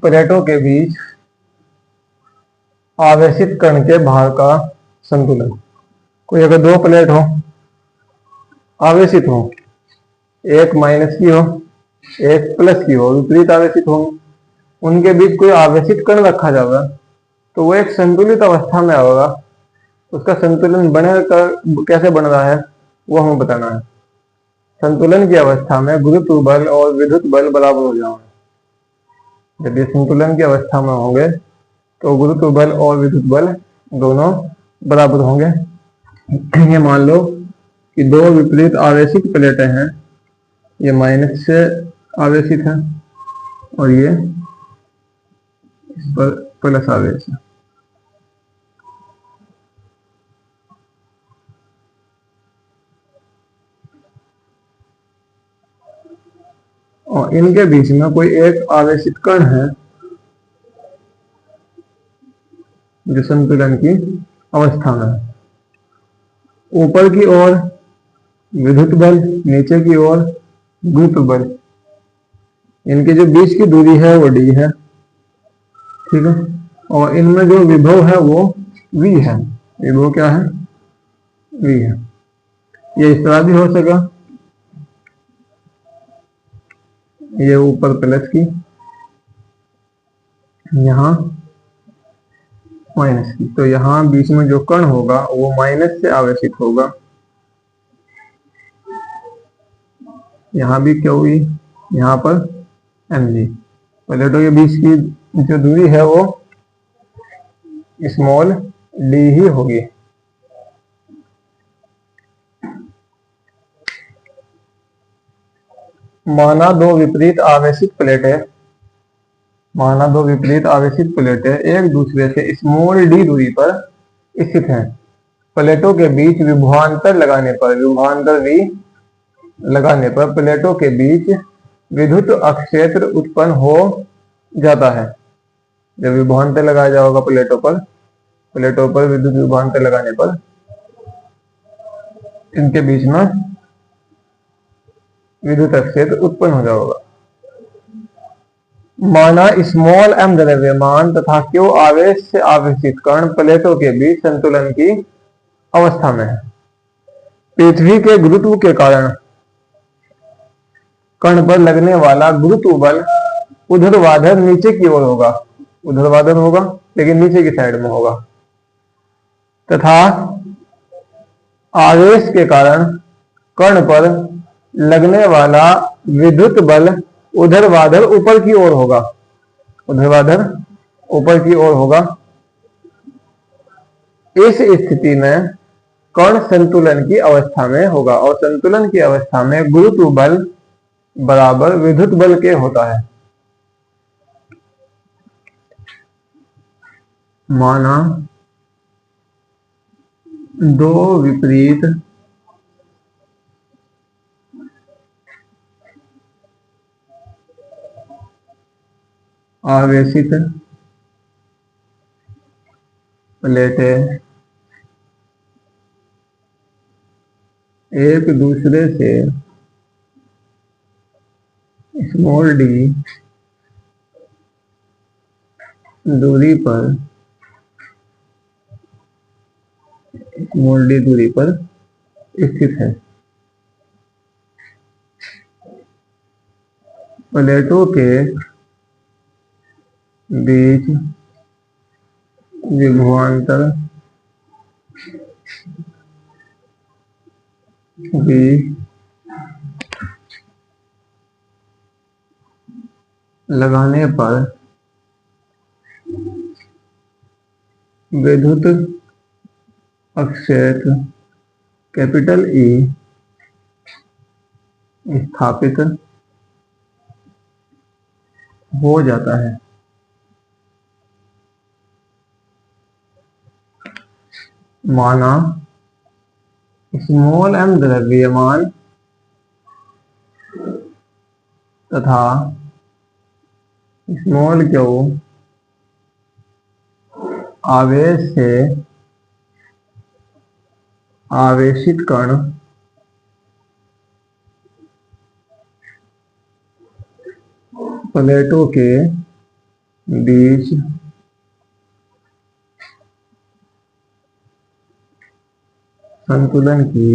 प्लेटों के बीच आवेशित कण के भार का संतुलन। कोई अगर दो प्लेट हो, आवेशित हो, एक माइनस की हो एक प्लस की हो, विपरीत आवेशित होंगे, उनके बीच कोई आवेशित कण रखा जाएगा तो वो एक संतुलित अवस्था में होगा। उसका संतुलन कैसे बन रहा है वो हमें बताना है। संतुलन की अवस्था में गुरुत्व बल और विद्युत बल बराबर हो जाएंगे। जब ये संतुलन की अवस्था में होंगे तो गुरुत्व बल और विद्युत बल दोनों बराबर होंगे। ये मान लो कि दो विपरीत आवेशित प्लेटें हैं, ये माइनस से आवेशित है और ये इस पर प्लस आवेश है। और इनके बीच में कोई एक आवेशित कण है जो संतुलन की अवस्था में है। ऊपर की ओर विद्युत बल, नीचे की ओर गुरुत्व बल, इनके जो बीच की दूरी है वो d है, ठीक है। और इनमें जो विभव है वो v है। विभव क्या है? v है। ये इस तरह भी हो सका, ये ऊपर प्लस की, यहाँ माइनस की, तो यहाँ बीच में जो कण होगा वो माइनस से आवेशित होगा। यहाँ भी क्या हुई? यहाँ पर mg। प्लेटों के बीच की जो दूरी है वो स्मॉल d ही होगी। माना दो विपरीत आवेशित प्लेटें एक दूसरे से स्मॉल d दूरी पर स्थित हैं। प्लेटों के बीच विभवांतर लगाने पर, विभवांतर v लगाने पर प्लेटों के बीच विद्युत अक्षेत्र उत्पन्न हो जाता है। जब विभवांतर लगाया जाएगा प्लेटों पर विद्युत विभवांतर लगाने पर इनके बीच में विद्युत क्षेत्र उत्पन्न हो जाएगा। माना स्मॉल m द्रव्यमान तथा q आवेश से आवेशित कण प्लेटों के बीच संतुलन की अवस्था में है। पृथ्वी के गुरुत्व के कारण कण पर लगने वाला गुरुत्व बल ऊर्ध्वाधर नीचे की ओर होगा, ऊर्ध्वाधर होगा लेकिन नीचे की साइड में होगा, तथा आवेश के कारण कण पर लगने वाला विद्युत बल ऊर्ध्वाधर ऊपर की ओर होगा, ऊर्ध्वाधर ऊपर की ओर होगा। इस स्थिति में कण संतुलन की अवस्था में होगा और संतुलन की अवस्था में गुरुत्व बल बराबर विद्युत बल के होता है। माना दो विपरीत आवेशित प्लेटें एक दूसरे से स्मॉल d दूरी पर स्थित है। प्लेटों के बीच विभवांतर भी लगाने पर विद्युत अक्षेत्र कैपिटल E स्थापित हो जाता है। माना स्मॉल m द्रव्यमान तथा स्मॉल q आवेश से आवेशित कण प्लेटों के बीच संतुलन की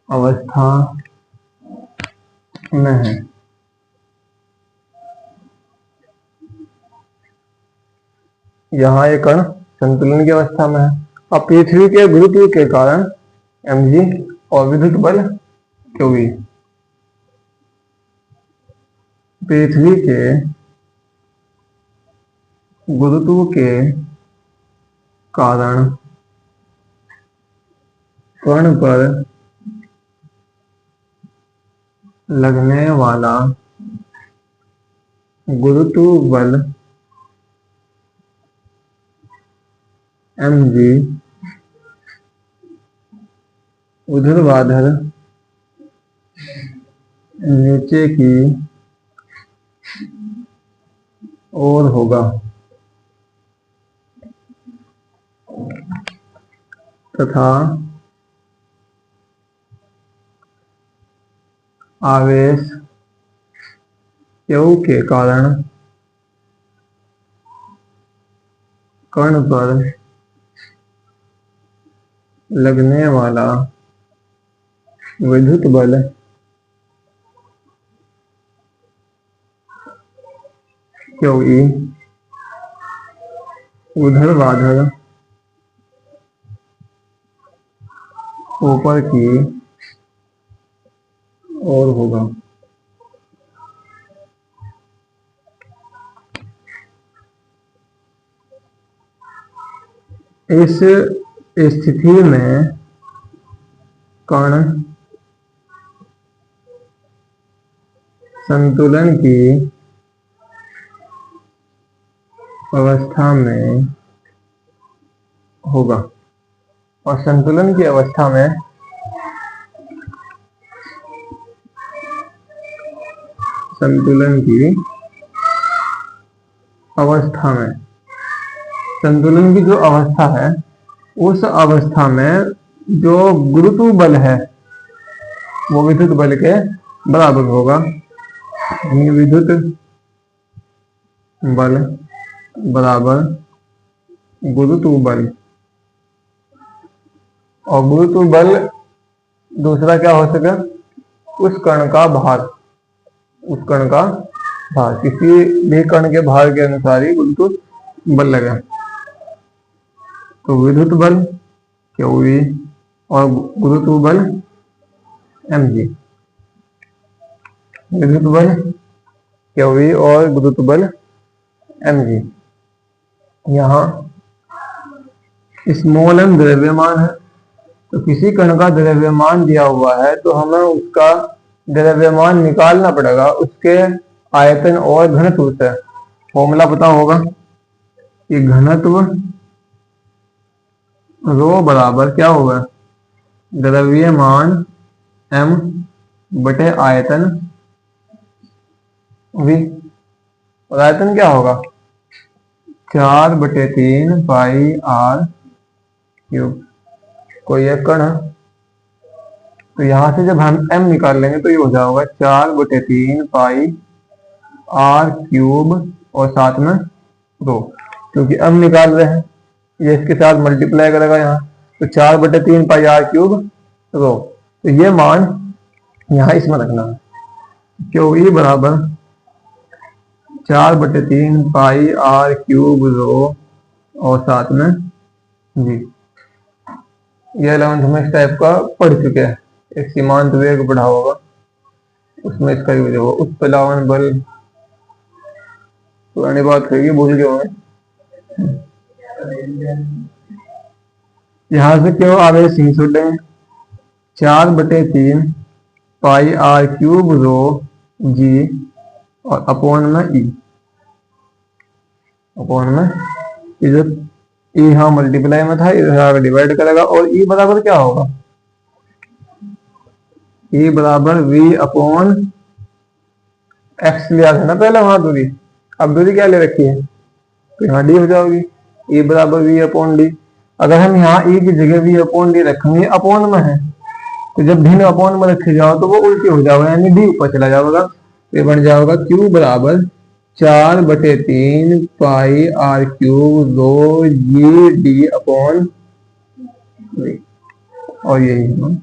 अवस्था में है। यहाँ एक कण संतुलन की अवस्था में है। अब पृथ्वी के गुरुत्व के कारण mg और विद्युत बल qv, पृथ्वी के गुरुत्व के कारण कण पर लगने वाला गुरुत्व बल mg ऊर्ध्वाधर नीचे की ओर होगा तथा आवेश Q के कारण कण पर लगने वाला विद्युत बल QE ऊर्ध्वाधर ऊपर की ओर होगा। इस स्थिति में कण संतुलन की अवस्था में होगा और संतुलन की अवस्था में संतुलन की जो अवस्था है उस अवस्था में जो गुरुत्व बल है वो विद्युत बल के बराबर होगा। विद्युत बल बराबर गुरुत्व बल, और गुरुत्व बल दूसरा क्या हो सके, उस कण का भार, किसी भी कण के भार के अनुसार ही गुरुत्व बल लगे। तो विद्युत बल QV और गुरुत्व बल mg, विद्युत बल QV और गुरुत्व बल mg। यहाँ स्मॉल m द्रव्यमान है, तो किसी कण का द्रव्यमान दिया हुआ है तो हमें उसका द्रव्यमान निकालना पड़ेगा उसके आयतन और घनत्व से। फॉर्मूला पता होगा कि घनत्व रो बराबर क्या होगा, द्रव्यमान m बटे आयतन v, और आयतन क्या होगा 4/3 पाई r क्यूब। कोई एक कण है तो यहां से जब हम m निकाल लेंगे तो ये हो जाएगा 4/3 पाई r क्यूब और साथ में 2, क्योंकि m निकाल रहे हैं ये इसके साथ मल्टीप्लाई करेगा यहाँ, तो 4/3 पाई r क्यूब रो। तो ये मान यहाँ इसमें रखना है, QE बराबर 4/3 पाई r क्यूब रो और साथ में जी। ये 11th में इस टाइप का पढ़ चुके हैं। एक सीमांत वेग पढ़ा होगा उसमें इसका यूज होगा। उत्प्लावन बल पुरानी बात करेगी, भूल गए होंगे। यहां से क्यों आवेश ही छूटेंगे, 4/3 पाई r क्यूब रो जी और अपोन में ई, इधर ई यहाँ मल्टीप्लाई में था, इधर डिवाइड करेगा, और ई बराबर क्या होगा, ई बराबर v अपॉन एक्स लिया था ना पहले वहां दूरी, अब दूरी क्या ले रखी है तो यहाँ डी हो जाएगी, ई बराबर v अपॉन डी। अगर हम यहाँ ई की जगह v अपॉन डी रखेंगे, अपोन में है तो जब भिन्न अपोन में रखे जाओ तो वो उल्टी हो जाएगा, यानी डी ऊपर चला जाएगा। ये बन जाएगा Q बराबर 4/3 पाई R क्यूब रो जी डी अपॉन, और यही है